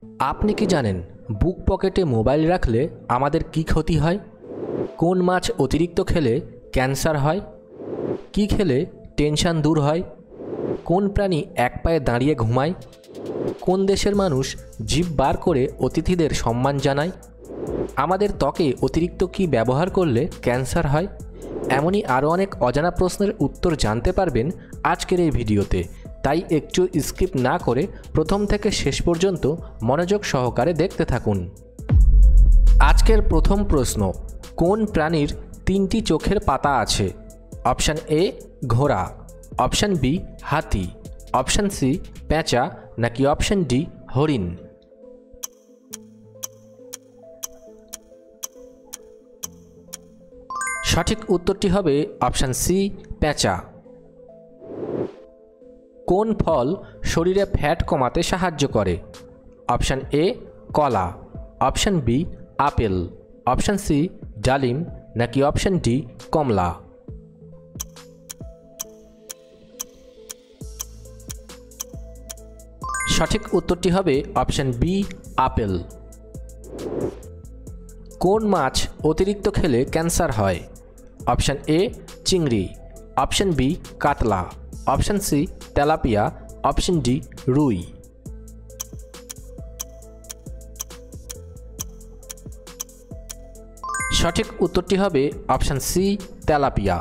আপনি কি জানেন বুক পকেটে মোবাইল রাখলে আমাদের কি ক্ষতি হয়? কোন মাছ অতিরিক্ত খেলে ক্যান্সার হয়? কি খেলে টেনশন দূর হয়? কোন প্রাণী এক পায়ে দাঁড়িয়ে ঘুমায়? কোন দেশের মানুষ জিভ বার করে অতিথিদের সম্মান জানায়? আমাদের ত্বকে অতিরিক্ত কি ব্যবহার করলে ক্যান্সার হয়? এমনই আরও অনেক অজানা প্রশ্নের উত্তর জানতে পারবেন আজকের এই ভিডিওতে। তাই একটু স্কিপ না করে প্রথম থেকে শেষ পর্যন্ত মনোযোগ সহকারে দেখতে থাকুন। আজকের প্রথম প্রশ্ন, কোন প্রাণীর তিনটি চোখের পাতা আছে? অপশান এ ঘোড়া, অপশান বি হাতি, অপশান সি পেঁচা, নাকি অপশান ডি হরিণ? সঠিক উত্তরটি হবে অপশান সি পেঁচা। কোন ফল শরীরে ফ্যাট কমাতে সাহায্য করে? অপশান এ কলা, option B apple, option C ডালিম, নাকি অপশান ডি কমলা? সঠিক উত্তরটি হবে অপশান বি আপেল। কোন মাছ অতিরিক্ত খেলে ক্যান্সার হয়? অপশান এ চিংড়ি, অপশান বি কাতলা, অপশান সি তেলাপিয়া, অপশান ডি রুই? সঠিক উত্তরটি হবে অপশান সি তেলাপিয়া।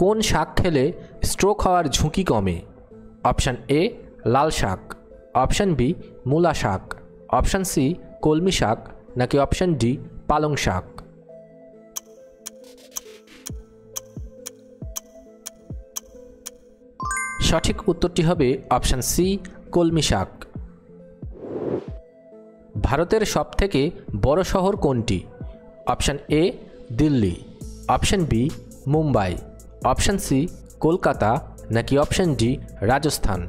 কোন শাক খেলে স্ট্রোক হওয়ার ঝুঁকি কমে? অপশান এ লাল শাক, অপশান বি মূলা শাক, অপশান সি কলমি শাক, নাকি অপশান ডি পালং শাক? সঠিক উত্তরটি হবে অপশান সি কলমি শাক। ভারতের সবথেকে বড় শহর কোনটি? Option A Delhi, option B Mumbai, option C Kolkata, নাকি অপশান ডি রাজস্থান?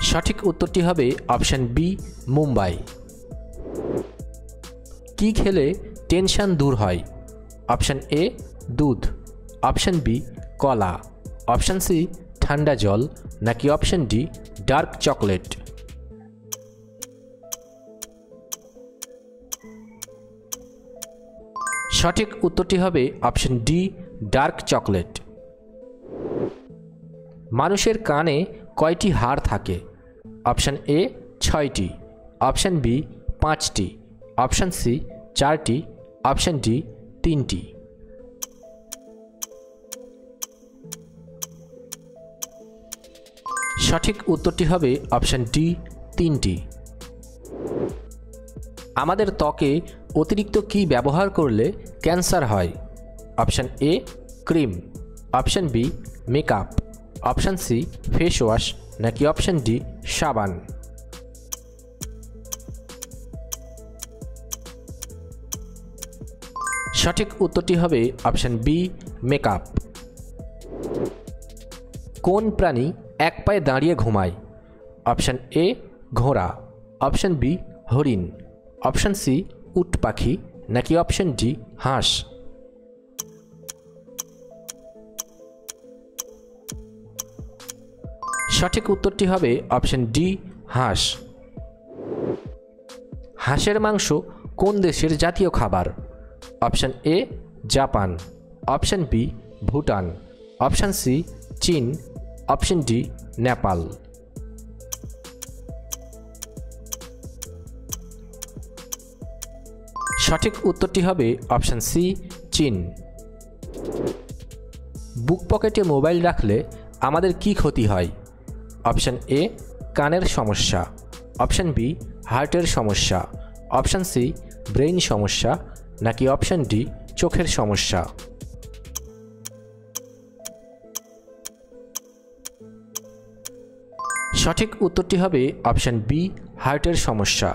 সঠিক উত্তরটি হবে অপশান বি মুম্বাই। কি খেলে টেনশন দূর হয়? অপশান এ দুধ, অপশান বি কলা, অপশান সি ঠান্ডা জল, নাকি অপশান ডি ডার্ক চকলেট? সঠিক উত্তরটি হবে অপশান ডি ডার্ক চকলেট। মানুষের কানে কয়টি হাড় থাকে? অপশান এ 6টি, অপশান বি 5টি, অপশান সি 4টি, অপশান ডি 3টি? সঠিক উত্তরটি হবে অপশান ডি 3টি। আমাদের ত্বকে অতিরিক্ত কি ব্যবহার করলে ক্যান্সার হয়? Option A cream, option B makeup, option C face wash, নাকি অপশান ডি সাবান? সঠিক উত্তরটি হবে অপশান বি মেকআপ। কোন প্রাণী এক পায়ে দাঁড়িয়ে ঘুমায়? অপশান এ ঘোড়া, অপশান বি হরিণ, অপশান সি উট পাখি, নাকি অপশান ডি হাঁস? সঠিক উত্তরটি হবে অপশান ডি হাঁস। হাঁসের মাংস কোন দেশের জাতীয় খাবার? Option A Japan, option B Bhutan, option C চীন, অপশান ডি নেপাল? সঠিক উত্তরটি হবে অপশান সি চীন। বুক পকেটে মোবাইল রাখলে আমাদের কি ক্ষতি হয়? অপশান এ কানের সমস্যা, অপশান বি হার্টের সমস্যা, অপশান সি ব্রেইন সমস্যা, নাকি অপশান ডি চোখের সমস্যা? সঠিক উত্তরটি হবে অপশান বি হার্টের সমস্যা।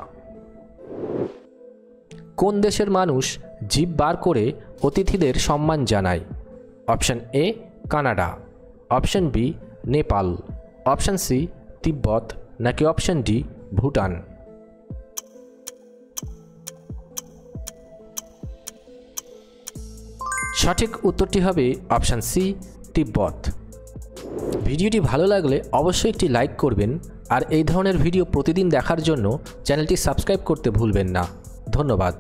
কোন দেশের মানুষ জিভ বার করে অতিথিদের সম্মান জানায়? Option A Canada, option B Nepal, option C Tibet, নাকি অপশান ডি ভুটান? সঠিক উত্তরটি হবে অপশান সি তিব্বত। ভিডিওটি ভালো লাগলে অবশ্যই একটি লাইক করবেন আর এই ধরনের ভিডিও প্রতিদিন দেখার জন্য চ্যানেলটি সাবস্ক্রাইব করতে ভুলবেন না। ধন্যবাদ।